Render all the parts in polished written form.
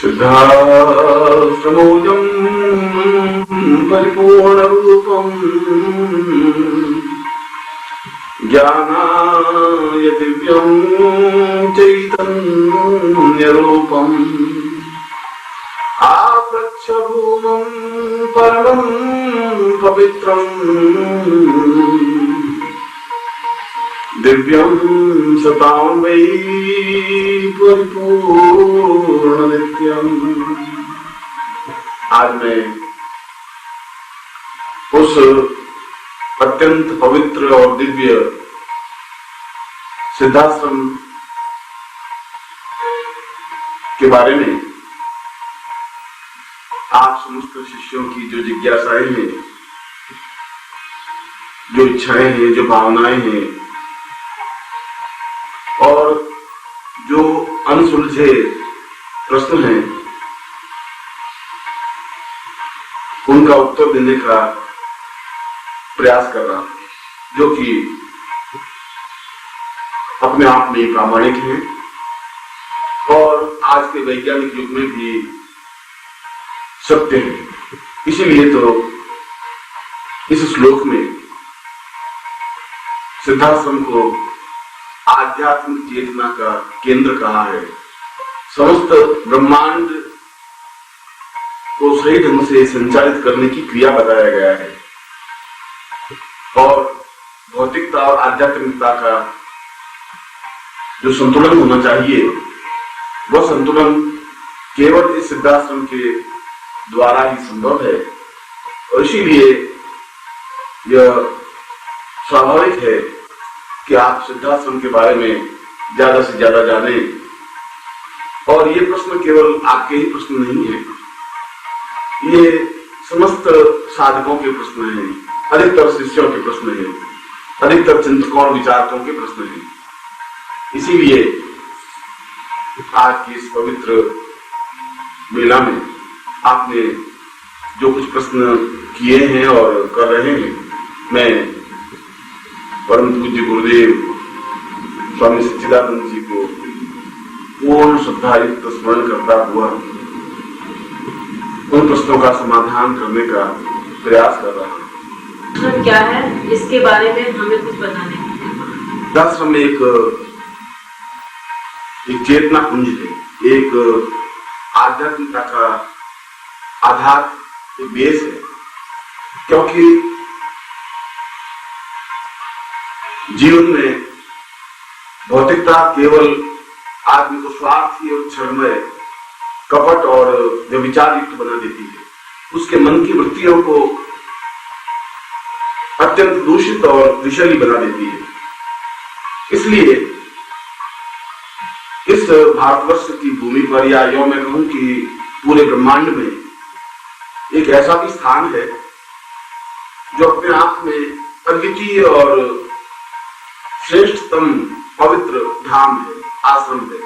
सिद्धाश्रमोऽयं परिपूर्णरूपम् ज्ञानाय दिव्यं चैतन्यरूपम् आप्रच्छभूमं परमं पवित्रम् दिव्यं सतां वै परिपूर्ण नित्यम्। आज मैं उस अत्यंत पवित्र और दिव्य सिद्धाश्रम के बारे में आप समस्त शिष्यों की जो जिज्ञासाएं हैं, जो इच्छाएं हैं, जो भावनाएं हैं और जो अनसुलझे प्रश्न हैं, उनका उत्तर देने का प्रयास कर रहा हूं, जो कि अपने आप में प्रामाणिक है और आज के वैज्ञानिक युग में भी सत्य है। इसीलिए तो इस श्लोक में सिद्धाश्रम को आध्यात्मिक चेतना का केंद्र कहा है। समस्त ब्रह्मांड को सही ढंग से संचालित करने की क्रिया बताया गया है और भौतिकता और आध्यात्मिकता का जो संतुलन होना चाहिए, वह संतुलन केवल इस सिद्धाश्रम के द्वारा ही संभव है और इसीलिए यह स्वाभाविक है कि आप सिद्धाश्रम के बारे में ज्यादा से ज्यादा जानें। और ये प्रश्न केवल आपके ही प्रश्न नहीं है, ये समस्त साधकों के प्रश्न हैं, अधिकतर शिष्यों के प्रश्न हैं, अधिकतर चिंतकों और विचारकों के प्रश्न हैं। इसीलिए आज की इस पवित्र मेला में आपने जो कुछ प्रश्न किए हैं और कर रहे हैं, मैं परम पूज्य गुरुदेव स्वामी सच्चिदानंद जी को पूर्ण श्रद्धायुक्त स्मरण करता हुआ उन प्रश्नों का समाधान करने का प्रयास कर रहा हूँ। क्या है इसके बारे में हमें कुछ बताने? सिद्धाश्रम में एक चेतना पुंज है, एक आध्यात्मिकता का आधार, एक बेस है। क्योंकि जीवन में भौतिकता केवल आदमी को स्वार्थी और क्षणमय, कपट और व्यभिचार युक्त बना देती है, उसके मन की वृत्तियों को अत्यंत दूषित और विषैली बना देती है। इसलिए इस भारतवर्ष की भूमि पर, या यूं मैं कहूं कि पूरे ब्रह्मांड में, एक ऐसा भी स्थान है जो अपने आप में अद्वितीय और श्रेष्ठतम पवित्र धाम है, आश्रम है,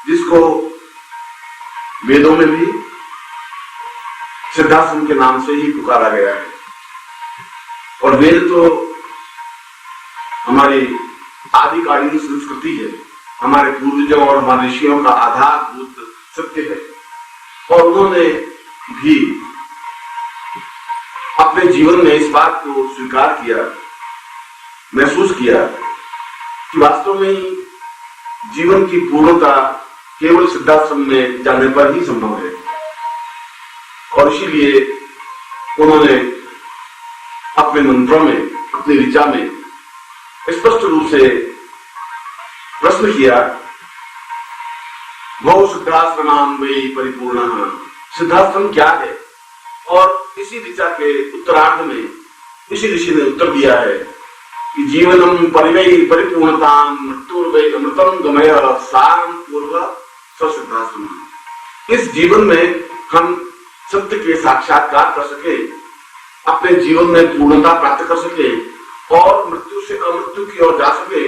जिसको वेदों में भी सिद्धाश्रम के नाम से ही पुकारा गया है। और वेद तो हमारी आदिकालीन संस्कृति है, हमारे पूर्वजों और हमारे ऋषियों का आधारभूत सत्य है। और उन्होंने भी अपने जीवन में इस बात को स्वीकार किया, महसूस किया कि वास्तव में जीवन की पूर्णता केवल सिद्धाश्रम में जाने पर ही संभव है। और इसीलिए उन्होंने अपने मंत्रों में, अपनी ऋचा में स्पष्ट रूप से प्रश्न किया, वो सिद्धाश्रमां वै परिपूर्णः, सिद्धाश्रम क्या है? और इसी ऋचा के उत्तरार्ध में इसी ऋषि ने उत्तर दिया है कि जीवनम परिवै परिपूर्णतां मृत्युर्वै अमृतम गमय सारं पूर्व सिद्धाश्रम। इस जीवन में हम सत्य के साक्षात्कार कर सके, अपने जीवन में पूर्णता प्राप्त कर सके और मृत्यु से अमृत्यु की ओर जा सके,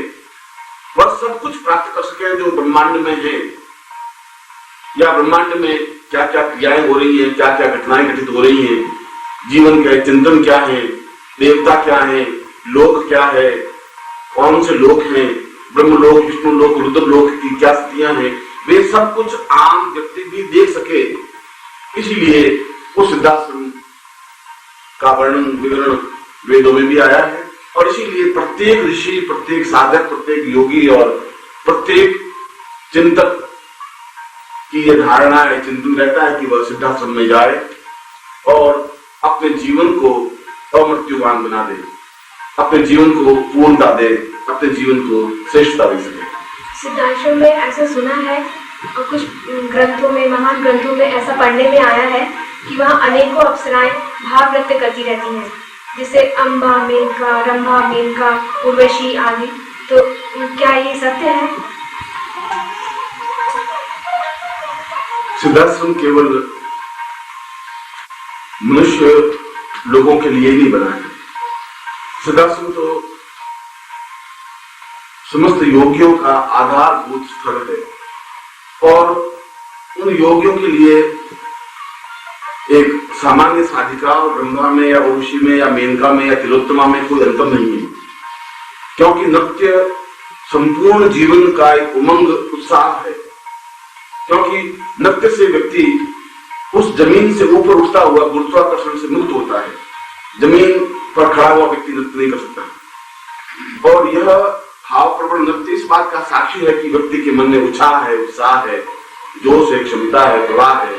वह सब कुछ प्राप्त कर सके जो ब्रह्मांड में है, या ब्रह्मांड में क्या क्या क्रियाएं हो रही हैं, क्या क्या घटनाएं घटित हो रही हैं, जीवन का चिंतन क्या है, देवता क्या है, लोक क्या है, कौन से लोक हैं, ब्रह्मलोक, विष्णु लोक, रुद्र लोक की क्या स्थितियां हैं, वे सब कुछ आम व्यक्ति भी देख सके, इसीलिए उस सिद्धाश्रम का वर्णन विवरण वेदों में भी आया है। और इसीलिए प्रत्येक ऋषि, प्रत्येक साधक, प्रत्येक योगी और प्रत्येक चिंतक की यह धारणा है, चिंतन रहता है कि वह सिद्धाश्रम में जाए और अपने जीवन को अमृत्युवान बना दे, अपने जीवन को पूर्णता दे, अपने जीवन को श्रेष्ठता दे सके। सिद्धाश्रम में ऐसा सुना है और कुछ ग्रंथों में, महान ग्रंथों में ऐसा पढ़ने में आया है कि वहाँ अनेकों अप्सराएं भाव नृत्य करती रहती हैं, जैसे अम्बा, मेनका, रंभा, मेनका, उर्वशी आदि। तो क्या ये सत्य है? सिद्धाश्रम केवल मनुष्य लोगों के लिए नहीं बना है। सिद्धाश्रम तो समस्त योगियों का आधारभूत स्थल है और उन योगियों के लिए एक सामान्य साधिका और ब्रह्मा में या उर्वशी में या मेनका में या तिलोत्तमा में कोई अंतर नहीं है, क्योंकि नृत्य संपूर्ण जीवन का एक उमंग उत्साह है। क्योंकि नृत्य से व्यक्ति उस जमीन से ऊपर उठता हुआ गुरुत्वाकर्षण से मुक्त होता है। जमीन पर खड़ा हुआ व्यक्ति नृत्य नहीं कर सकता। और यह भाव प्रबल नृत्य इस बात का साक्षी है कि व्यक्ति के मन में उत्साह है, उत्साह है, जोश है, क्षमता है, प्रवाह है,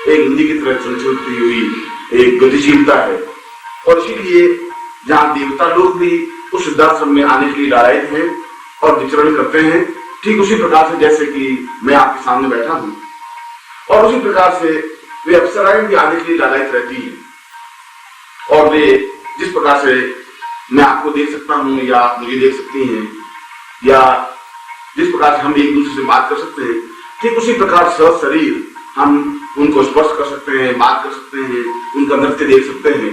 एक नदी की तरह चलती हुई एक गतिशीलता है। और इसीलिए जहाँ देवता लोग भी उस सिद्धाश्रम में आने के लिए लायक हैं और विचरण करते हैं, ठीक उसी प्रकार से जैसे कि मैं आपके सामने बैठा हूं, और उसी प्रकार से वे अप्सराएं भी आने के लिए लायक रहती हैं। और वे जिस प्रकार से मैं आपको देख सकता हूं या आप मुझे देख सकती हैं, या जिस प्रकार से हम एक दूसरे से बात कर सकते हैं, ठीक उसी प्रकार सशरीर हम उनको स्पर्श कर सकते हैं, बात कर सकते हैं, उनका नृत्य देख सकते हैं।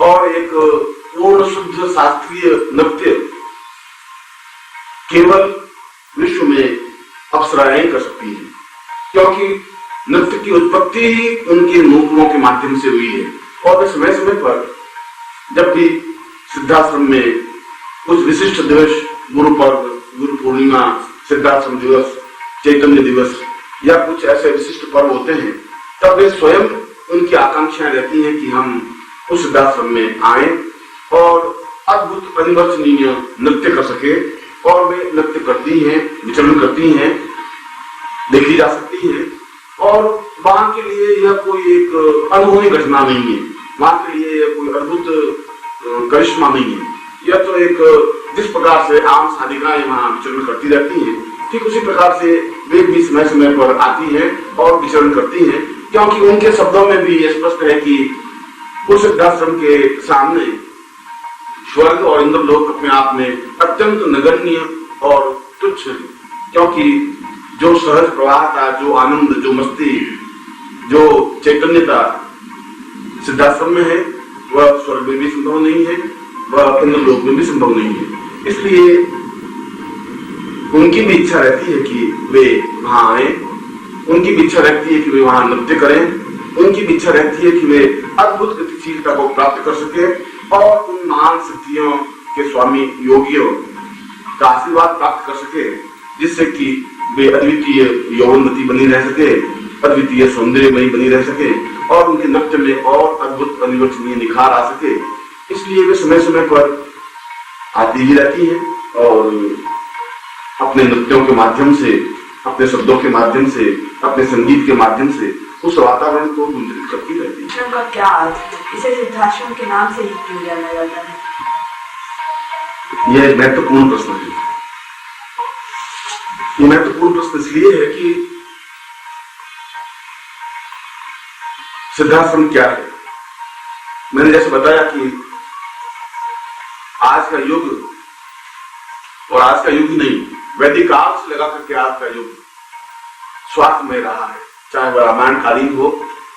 और एक पूर्ण शुद्ध शास्त्रीय नृत्य केवल विश्व में अप्सराएं कर सकती हैं, क्योंकि नृत्य की उत्पत्ति ही उनके नूपुरों के माध्यम से हुई है। और वे समय समय पर जब भी सिद्धाश्रम में कुछ विशिष्ट दिवस, गुरु पर्व, गुरु पूर्णिमा, सिद्धाश्रम दिवस, चैतन्य दिवस या कुछ ऐसे विशिष्ट पर्व होते हैं, तब वे स्वयं उनकी आकांक्षाएं रहती हैं कि हम उस सिद्धाश्रम में आए और अद्भुत अनिवर्चनीय नृत्य कर सके। और वे नृत्य करती हैं, विचरण करती हैं, देखी जा सकती है। और वहां के लिए यह कोई एक अनहोनी घटना नहीं है, वहां के लिए यह कोई अद्भुत करिश्मा नहीं है। यह तो एक जिस प्रकार से आम साधिकाएं वहां विचरण करती रहती हैं, ठीक उसी प्रकार से वे भी समय समय पर आती हैं और विचरण करती हैं, क्योंकि उनके शब्दों में भी यह स्पष्ट है कि उस सिद्धाश्रम के सामने स्वर्ग और इंद्र लोक अपने आप में अत्यंत नगण्य और तुच्छ है। क्योंकि जो सहज प्रवाह था, जो आनंद, जो मस्ती, जो चैतन्यता सिद्धाश्रम में है, वह स्वर्ग में भी संभव नहीं है, वह इंद्र लोक में भी संभव नहीं है। इसलिए उनकी भी इच्छा रहती है कि वे वहां आए, उनकी भी इच्छा रहती है कि वे वहां नृत्य करें, उनकी भी इच्छा रहती है कि वे अद्भुत गतिशीलता को प्राप्त कर सके और उन महान सिद्धियों के स्वामी योगियों का आशीर्वाद प्राप्त कर सके, जिससे कि वे अद्वितीय यौवनवती बनी रह सके, अद्वितीय सौंदर्यमयी बनी रह सके और उनके नृत्य में और अद्भुत अनिवर्चनीय निखार आ सके। इसलिए वे समय समय पर आती ही रहती हैं और अपने नृत्यों के माध्यम से, अपने शब्दों के माध्यम से, अपने संगीत के माध्यम से उस वातावरण को गुंजित करती रहती है। का क्या अर्थ है? इसे सिद्धाश्रम के नाम से ही क्यों जाना जाता है? यह एक महत्वपूर्ण प्रश्न है। ये महत्वपूर्ण प्रश्न इसलिए है कि सिद्धाश्रम क्या है। मैंने जैसे बताया कि आज का युग, और आज का युग ही नहीं, वैदिक काल से लगा करके आज का युग स्वार्थमय रहा है। चाहे वह रामायण कालीन हो,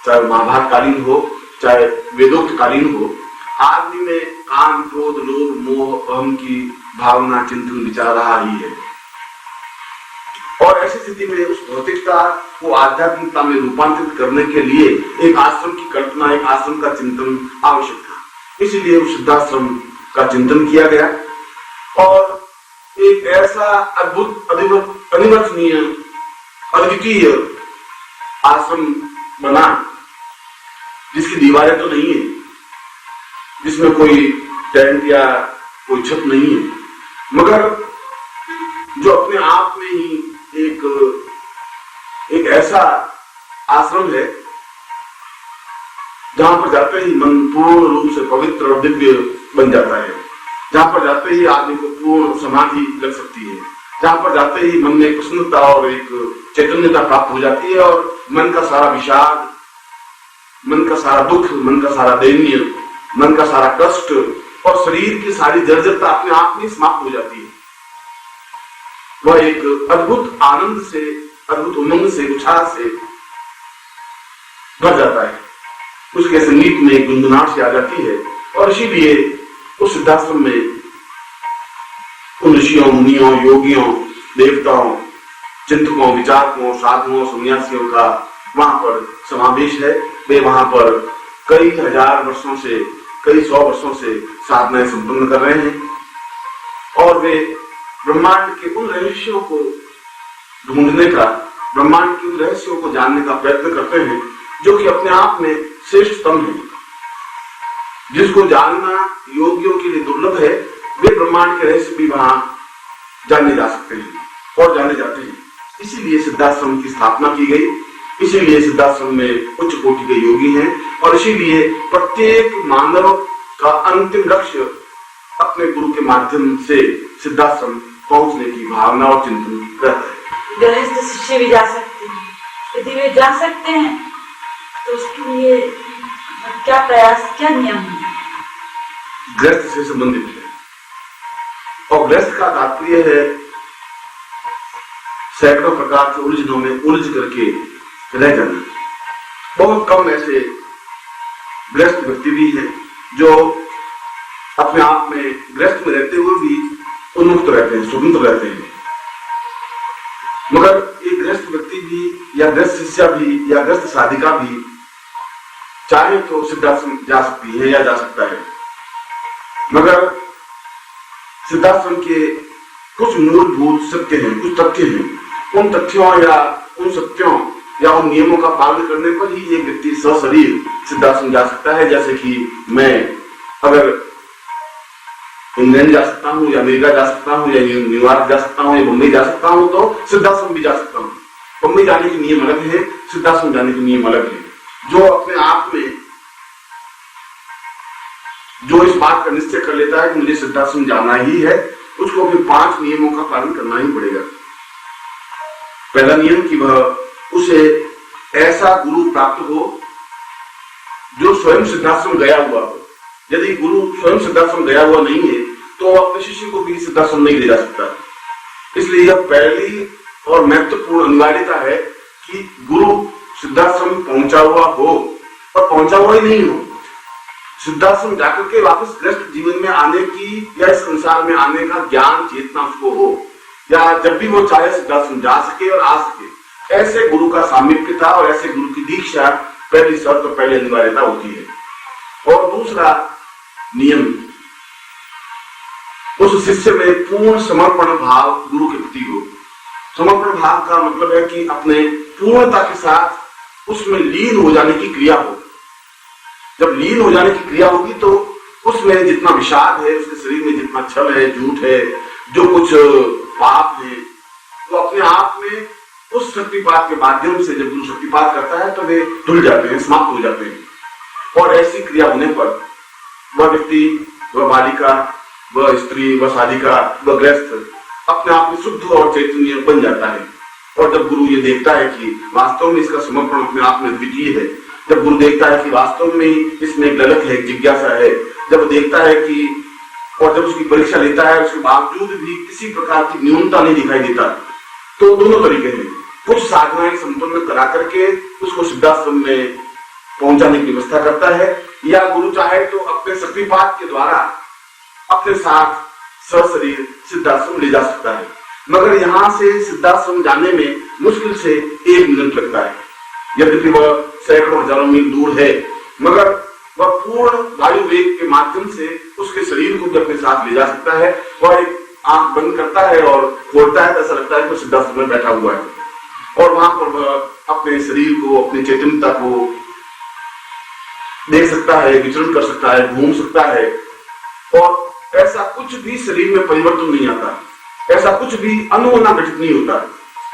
चाहे महाभारत कालीन हो, चाहे वेदोक्त कालीन हो, आदमी में काम, क्रोध, लोभ, मोह, अहम की भावना, चिंतन, विचार रहा ही है। और ऐसी स्थिति में उस भौतिकता को आध्यात्मिकता में रूपांतरित करने के लिए एक आश्रम की कल्पना, एक आश्रम का चिंतन आवश्यक था। इसीलिए उस सिद्धाश्रम का चिंतन किया गया और एक ऐसा अद्भुत अनिवर्चनीय अद्वितीय आश्रम बना, जिसकी दीवारें तो नहीं है, जिसमें कोई टेंट या कोई छत नहीं है, मगर जो अपने आप में ही एक ऐसा आश्रम है जहां पर जाते ही मन पूर्ण रूप से पवित्र और दिव्य बन जाता है, जहां पर जाते ही आदमी को पूर्ण समाधि लग सकती है, जहां पर जाते ही मन में प्रसन्नता और एक चैतन्यता प्राप्त हो जाती है और मन का सारा विषाद, मन का सारा दुख, मन का सारा दैन्य, मन का सारा कष्ट और शरीर की सारी जर्जरता अपने आप में समाप्त हो जाती है। वह एक अद्भुत आनंद से, अद्भुत उमंग से, उत्साह से भर जाता है, उसके संगीत में गुनगुनाहट से आ जाती है। और इसीलिए उस सिद्धाश्रम में उन ऋषियों, मुनियों, योगियों, देवताओं, चिंतकों, विचारकों, साधुओं, सन्यासियों का वहां पर समावेश है। वे वहां पर कई हजार वर्षों से, कई 100 वर्षों से साधनाएं संपन्न कर रहे हैं और वे ब्रह्मांड के उन रहस्यों को ढूंढने का, ब्रह्मांड के उन रहस्यों को जानने का प्रयत्न करते हैं जो कि अपने आप में श्रेष्ठतम है, जिसको जानना योगियों के लिए दुर्लभ है। वे ब्रह्मांड के रहस्य भी वहां जाने जा सकते हैं और जाने जाते हैं। इसीलिए सिद्धाश्रम की स्थापना की गई, इसीलिए सिद्धाश्रम में उच्च कोटि के योगी हैं और इसीलिए प्रत्येक मानव का अंतिम लक्ष्य अपने गुरु के माध्यम से सिद्धाश्रम पहुंचने की भावना और चिंतन रहता है। गृहस्थ शिष्य भी जा सकते हैं, यदि वे जा सकते हैं तो उसके लिए क्या प्रयास, क्या नियम है? गृहस्थ से संबंधित है और गृहस्थ का तात्पर्य है सैकड़ों प्रकार के उलझनों में उलझ करके रह जाना। बहुत कम ऐसे गृहस्थ व्यक्ति भी हैं जो अपने आप में गृहस्थ में रहते हुए भी उन्मुक्त रहते हैं, स्वतंत्र रहते हैं, मगर एक गृहस्थ व्यक्ति भी या गृहस्थ शिष्या भी या गृहस्थ साधिका भी चाहे तो सिद्धाश्रम जा सकती है या जा सकता है, मगर सिद्धाश्रम के कुछ मूलभूत सत्य हैं, कुछ तथ्य हैं। उन तथ्यों या उन सत्यों या उन नियमों का पालन करने पर ही एक व्यक्ति सशरीर सिद्धाश्रम जा सकता है। जैसे कि मैं अगर इंग्लैंड जा सकता हूँ या अमेरिका जा सकता हूँ या न्यूयॉर्क जा सकता हूँ या मुंबई जा सकता हूँ तो सिद्धाश्रम भी जा सकता हूँ। मुंबई जाने के नियम अलग है, सिद्धाश्रम जाने के नियम अलग है। जो अपने आप में जो इस बात का निश्चय कर लेता है कि मुझे सिद्धाश्रम जाना ही है, उसको फिर 5 नियमों का पालन करना ही पड़ेगा। पहला नियम कि वह उसे ऐसा गुरु प्राप्त हो जो स्वयं सिद्धाश्रम गया हुआ हो। यदि गुरु स्वयं सिद्धाश्रम गया हुआ नहीं है तो अपने शिष्य को भी सिद्धाश्रम नहीं ले जा सकता। इसलिए यह पहली और महत्वपूर्ण अनिवार्यता है कि गुरु सिद्धाश्रम पहुंचा हुआ हो और पहुंचा हुआ ही नहीं हो। सिद्धाश्रम जाकर के वापस गृहस्थ जीवन में आने की या इस संसार में आने का ज्ञान चेतना उसको हो, या जब भी वो चाहे सिद्धाश्रम जा सके और आ सके। ऐसे गुरु का सामीप्य था और ऐसे गुरु की दीक्षा पहली शर्त और पहली अनिवार्यता होती है। और दूसरा नियम, उस शिष्य में पूर्ण समर्पण भाव गुरु के प्रति हो। समर्पण भाव का मतलब है कि अपने पूर्णता के साथ उसमें लीन हो जाने की क्रिया हो। जब लीन हो जाने की क्रिया होगी तो उसमें जितना विषाद है, उसके शरीर में जितना छल है, झूठ है, जो कुछ पाप है, वो अपने आप में उस शक्तिपात के माध्यम से जब गुरु शक्तिपात करता है तो वे धुल जाते हैं, समाप्त हो जाते हैं। और ऐसी क्रिया होने पर वह व्यक्ति, वह बालिका, वह स्त्री, वह साधिका, वह गृहस्थ अपने आप में शुद्ध और चैतन्य बन जाता है। और जब गुरु ये देखता है कि वास्तव में इसका समर्पण अपने आप में द्वितीय है, जब गुरु देखता है कि वास्तव में इसमें एक ललक है, जिज्ञासा है, जब देखता है कि और जब उसकी परीक्षा लेता है उसके बावजूद भी किसी प्रकार की न्यूनता नहीं दिखाई देता, तो दोनों तरीके हैं। कुछ साधनाएं संपन्न करा करके उसको सिद्धाश्रम में पहुंचाने की व्यवस्था करता है, या गुरु चाहे तो अपने शक्तिपात के द्वारा अपने साथ सशरीर सिद्धाश्रम ले जा सकता है। मगर यहाँ से सिद्धाश्रम जाने में मुश्किल से 1 मिनट लगता है। यद्यपि वह सैकड़ों हजारों मील दूर है, मगर वह पूर्ण वायु वेग के माध्यम से उसके शरीर को भी अपने साथ ले जा सकता है। वह एक आंख बंद करता है और खोलता है, ऐसा लगता है कि सिद्धाश्रम में बैठा हुआ है। और वहां पर वह अपने शरीर को, अपनी चैतन्यता को देख सकता है, विचरण कर सकता है, घूम सकता है, और ऐसा कुछ भी शरीर में परिवर्तन नहीं आता, ऐसा कुछ भी अनुभवना घटित नहीं होता।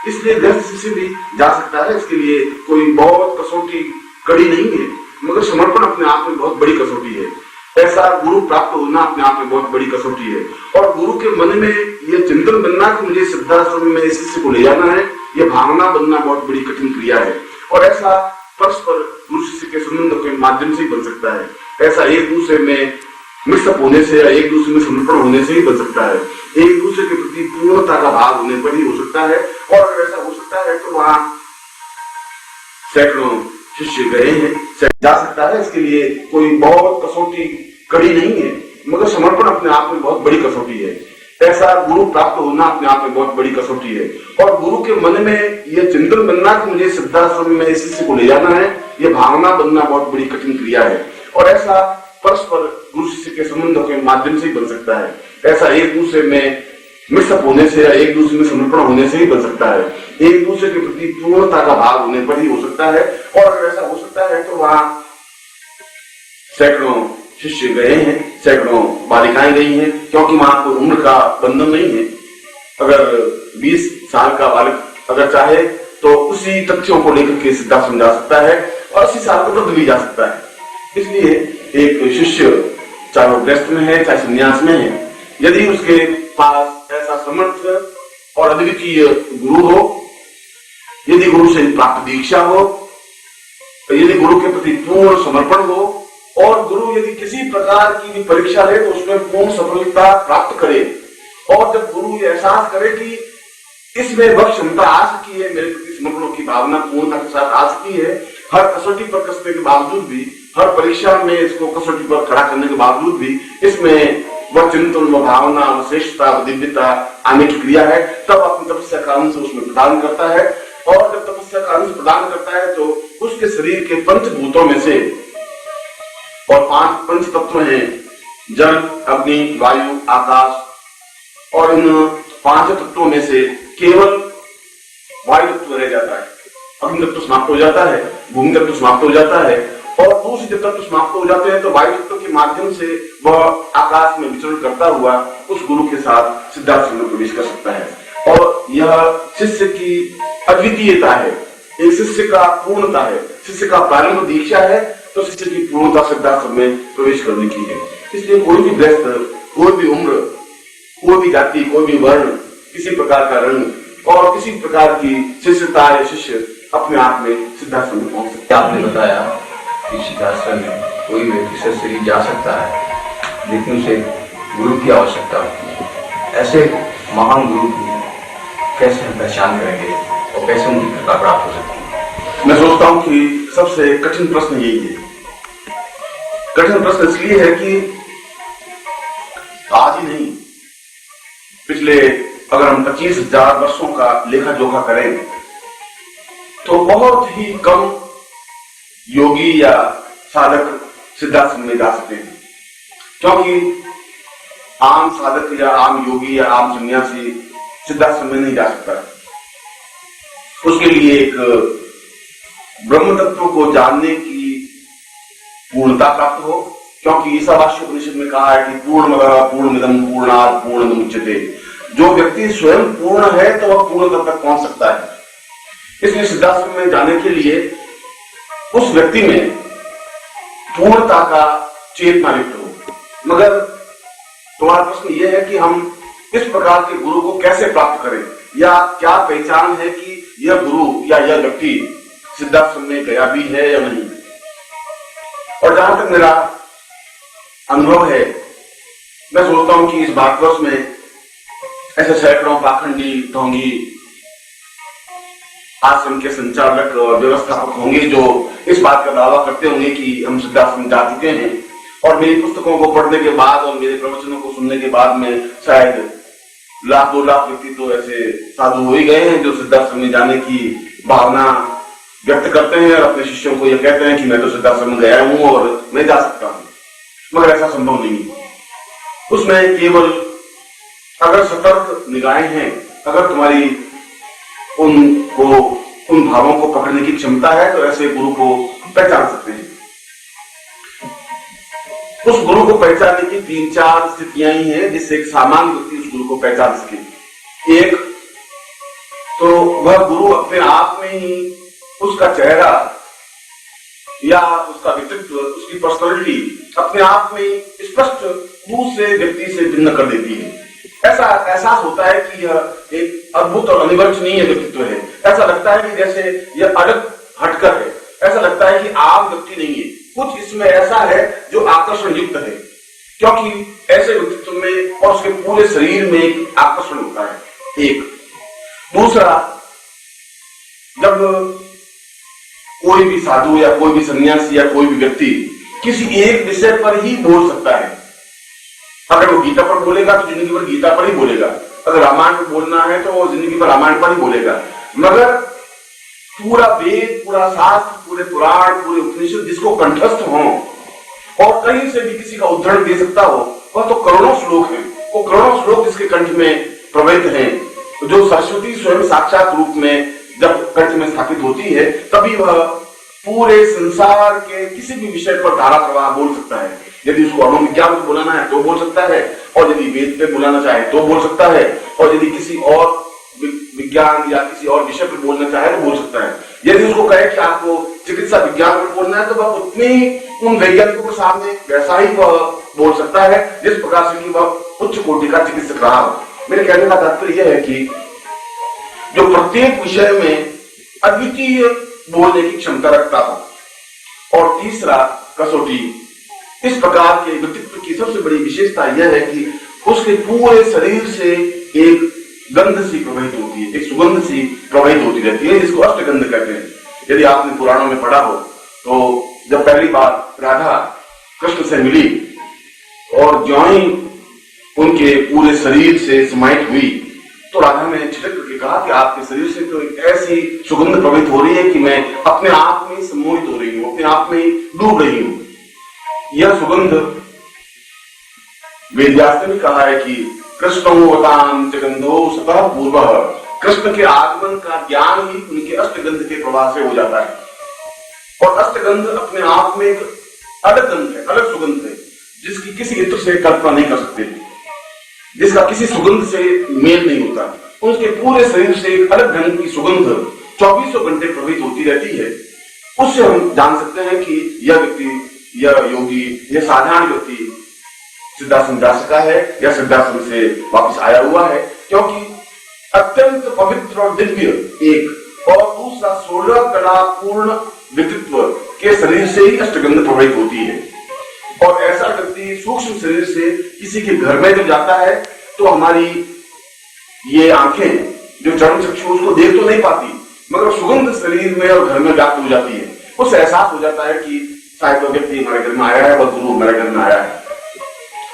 इसलिए गृहस्थ शिष्य भी जा सकता है। इसके लिए कोई बहुत कसौटी कड़ी नहीं है, मगर समर्पण अपने आप में बहुत बड़ी कसौटी है। ऐसा गुरु प्राप्त होना अपने आप में बहुत बड़ी कसौटी है। और गुरु के मन में यह चिंतन बनना कि मुझे सिद्धाश्रम में इस शिष्य को ले जाना है, यह भावना बनना बहुत बड़ी कठिन क्रिया है। और ऐसा परस्पर गुरु शिष्य के संबंध के माध्यम से ही बन सकता है। ऐसा एक दूसरे में मिक्सअप होने से या एक दूसरे में समर्पण होने से ही बन सकता है। एक दूसरे के प्रति पूर्णता का भाव होने पर ही हो सकता है। और अगर ऐसा हो सकता है तो वहां सैकड़ों शिष्य गए हैं, जा सकता है। इसके लिए कोई बहुत कसौटी कड़ी नहीं है, मगर समर्पण अपने आप में बहुत बड़ी कसौटी है। ऐसा गुरु प्राप्त होना अपने आप में बहुत बड़ी कसौटी है। और गुरु के मन में यह चिंतन बनना कि मुझे सिद्धाश्रम में इस शिष्य को ले जाना है, यह भावना बनना बहुत बड़ी कठिन क्रिया है। और ऐसा परस्पर गुरु शिष्य के संबंधों के माध्यम से ही बन सकता है। ऐसा एक दूसरे में मिक्सअप होने से या एक दूसरे में समर्पण होने से ही बन सकता है। एक दूसरे के प्रति पूर्णता का भाव होने पर ही हो सकता है। और अगर ऐसा हो सकता है तो वहां सैकड़ों शिष्य गए हैं, सैकड़ों बालिकाएं गई हैं, क्योंकि वहां कोई उम्र का बंधन नहीं है। अगर 20 साल का बालक अगर चाहे तो उसी तथ्यों को लेकर के सिद्धाश्रम जा सकता है, और 80 साल का वृद्ध भी जा सकता है। इसलिए एक शिष्य चाहे वो गृहस्थ में है चाहे संन्यास में है, यदि उसके पास ऐसा समर्थ और अद्वितीय गुरु हो, यदि गुरु से प्राप्त दीक्षा हो, यदि गुरु के प्रति पूर्ण समर्पण हो, और गुरु यदि किसी प्रकार की भी परीक्षा ले तो उसमें पूर्ण सफलता प्राप्त करे, और जब गुरु ये एहसास करे कि इसमें वह क्षमता आ सकी है, मेरे प्रति समर्पण की भावना पूर्णता के साथ आ सकी है, हर कसौटी पर कसने के बावजूद भी, हर परीक्षा में इसको कसौटी पर खड़ा करने के बावजूद भी इसमें वह चिंतन, वह भावना, वह श्रेष्ठता, वह दिव्यता आने की क्रिया है, तब अपनी तपस्या का अंश उसमें प्रदान करता है। और जब तपस्या का अंश प्रदान करता है तो उसके शरीर के पंचभूतों में से, और 5 पंच तत्व हैं, जल, अग्नि, वायु, आकाश, और इन 5 तत्वों में से केवल वायु तत्व रह जाता है। अग्नि तत्व समाप्त हो जाता है, भूमि तत्व समाप्त हो जाता है, और दूसरे जब तत्व समाप्त हो जाते हैं तो वायु तत्व के माध्यम से वह आकाश में विचरण करता हुआ उस गुरु के साथ सिद्धाश्रम में प्रवेश कर सकता है। और यह शिष्य की अद्वितीयता है, एक शिष्य का पूर्णता है, शिष्य का प्रारंभ दीक्षा है, तो शिष्य की पूर्णता सिद्धाश्रम में प्रवेश करने की है। इसलिए कोई भी गृहस्थ, कोई भी उम्र, कोई भी जाति, कोई भी वर्ण, किसी प्रकार का रंग और किसी प्रकार की शिष्यता या शिष्य अपने आप में सिद्धाश्रम में पहुंच सकता है। आपने बताया कि सिद्धाश्रम में कोई व्यक्ति से शरीर जा सकता है, लेकिन उसे गुरु की आवश्यकता होती है। ऐसे महान गुरु की कैसे हम पहचान करेंगे और कैसे उनकी कृपा प्राप्त हो सकती है? मैं सोचता हूं कि सबसे कठिन प्रश्न यही है। कठिन प्रश्न इसलिए है कि आज ही नहीं, पिछले अगर हम 25,000 वर्षों का लेखा जोखा करें तो बहुत ही कम योगी या साधक सिद्धाश्रम में जा सकते हैं, क्योंकि आम साधक या आम योगी या आम सन्यासी सिद्धाश्रम में नहीं जा सकता। उसके लिए एक ब्रह्म तत्व को जानने की पूर्णता प्राप्त हो, क्योंकि ईशावास्य उपनिषद में कहा है कि पूर्णमिदं पूर्णात् पूर्णमुदच्यते। जो व्यक्ति स्वयं पूर्ण है तो वह पूर्णता तक पहुंच सकता है। इसलिए सिद्धाश्रम में जाने के लिए उस व्यक्ति में पूर्णता का चेतना युक्त हो। मगर तुम्हारा प्रश्न यह है कि हम इस प्रकार के गुरु को कैसे प्राप्त करें, या क्या पहचान है कि यह गुरु या यह व्यक्ति सिद्धाश्रम में गया भी है या नहीं। और जहां तक मेरा अनुभव है, मैं सोचता हूं कि इस भारतवर्ष में ऐसे सैकड़ों पाखंडी, ढोंगी आश्रम के संचालक और व्यवस्थापक होंगे जो इस बात का दावा करते होंगे कि हम सिद्धाश्रम जा चुके हैं। और मेरी पुस्तकों को पढ़ने के बाद और मेरे प्रवचनों को सुनने के बाद में शायद 1,00,000-2 लाख व्यक्ति तो ऐसे साधु हो ही गए हैं जो सिद्धाश्रम में जाने की भावना व्यक्त करते हैं और अपने शिष्यों को यह कहते हैं कि मैं तो सिद्धाश्रम में गया हूं और मैं जा सकता हूं। मगर ऐसा संभव नहीं है। उसमें केवल अगर सतर्क निगाहें हैं, अगर तुम्हारी उनको उन भावों को पकड़ने की क्षमता है तो ऐसे गुरु को पहचान सकते हैं। उस गुरु को पहचानने की 3-4 स्थितियां ही हैं जिससे एक सामान्य व्यक्ति उस गुरु को पहचान सके। एक तो वह गुरु अपने आप में ही उसका चेहरा या उसका व्यक्तित्व, उसकी पर्सनालिटी अपने आप में स्पष्ट रूप से व्यक्ति से भिन्न कर देती है। ऐसा एहसास होता है कि यह एक अद्भुत और अनिवार्य व्यक्तित्व है। ऐसा लगता है कि जैसे यह अलग हटकर है। ऐसा लगता है कि आम व्यक्ति नहीं है, कुछ इसमें ऐसा है जो आकर्षण युक्त है, क्योंकि ऐसे व्यक्तित्व में और उसके पूरे शरीर में एक आकर्षण होता है। एक दूसरा, जब कोई भी साधु या कोई भी सन्यासी या कोई भी व्यक्ति किसी एक विषय पर ही बोल सकता है। अगर वो गीता पर बोलेगा तो जिंदगी भर गीता पर ही बोलेगा, अगर रामायण पर बोलना है तो वो जिंदगी भर रामायण पर ही बोलेगा। मगर पूरा वेद, पूरा शास्त्र, पूरे पुराण, पूरे उपनिषद जिसको कंठस्थ हो और कहीं से भी किसी का उदाहरण दे सकता हो, वह तो करोड़ों श्लोक है। वो करोड़ों श्लोक जिसके कंठ में प्रवृत्त हैं, जो सरस्वती स्वयं साक्षात रूप में जब कंठ में स्थापित होती है, तभी वह पूरे संसार के किसी भी विषय पर धारा प्रवाह बोल सकता है। यदि उसको अनुविज्ञान को बुलाना है तो बोल सकता है, और यदि वेद पे बुलाना चाहे तो बोल सकता है, और यदि किसी और विज्ञान या किसी और विषय पर बोलना चाहे तो बोल सकता है। यदि उसको कहे कि आपको चिकित्सा विज्ञान पर बोलना है तो वह उतनी उन वैज्ञानिकों के सामने वैसा ही वह बोल सकता है जिस प्रकार से कि वह उच्च कोटि का चिकित्सक रहा हो। मेरे कहने का तात्पर्य यह है कि जो प्रत्येक विषय में अद्वितीय बोलने की क्षमता रखता हो। और तीसरा कसौटी, इस प्रकार के व्यक्तित्व की सबसे बड़ी विशेषता यह है कि उसके पूरे शरीर से एक गंध सी प्रवाहित होती है, एक सुगंध सी प्रवाहित होती रहती है, जिसको अष्टगंध कहते हैं। यदि आपने पुराणों में पढ़ा हो तो जब पहली बार राधा कृष्ण से मिली और ज्यों ही उनके पूरे शरीर से समाहित हुई तो राधा ने छिटक करके कहा कि आपके शरीर से तो एक ऐसी सुगंध प्रवाहित हो रही है कि मैं अपने आप में सम्मोहित हो रही हूं, अपने आप में डूब रही हूं। यह सुगंध वेदव्यास ने भी कहा है कि कृष्णोवतां च गंधो सतः पूर्वः, कृष्ण के आगमन का ज्ञान ही उनके अष्टगंध के प्रवाह से हो जाता है। और अष्टगंध अपने आप में एक अलग गंध है, अलग सुगंध है, जिसकी किसी इत्र से कल्पना नहीं कर सकते, जिसका किसी सुगंध से मेल नहीं होता। उसके पूरे शरीर से एक अलग ढंग की सुगंध 24 घंटे प्रवाहित होती रहती है। उससे हम जान सकते हैं कि यह व्यक्ति, यह योगी, यह साधारण व्यक्ति सिद्धाश्रम जा सका है या सिद्धाश्रम से वापस आया हुआ है, क्योंकि अत्यंत पवित्र और दिव्य एक और दूसरा 16 कला पूर्ण व्यक्तित्व के शरीर से ही अष्टगंध प्रवाहित होती है। और ऐसा व्यक्ति सूक्ष्म शरीर से किसी के घर में जब जाता है तो हमारी ये आंखें जो चर्म चक्षु उसको देख तो नहीं पाती, मगर सुगंध शरीर में और घर में व्याप्त हो जाती है। उससे एहसास हो जाता है कि शायद वह व्यक्ति हमारे घर में आया है, वह गुरु हमारे घर में आया है।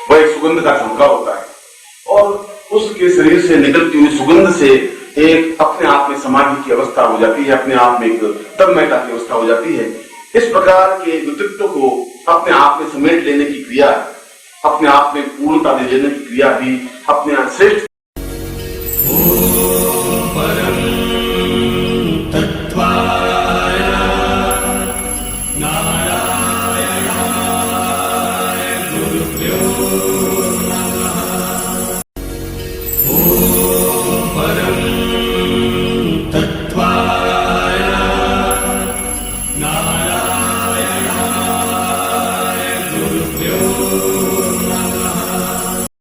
वह एक सुगंध का झोंका होता है और उसके शरीर से निकलती हुई सुगंध से एक अपने आप में समाधि की अवस्था हो जाती है, अपने आप में एक तन्मयता की अवस्था हो जाती है। इस प्रकार के व्यक्तित्व को अपने आप में समेट लेने की क्रिया, अपने आप में पूर्णता दे देने की क्रिया भी अपने श्रेष्ठ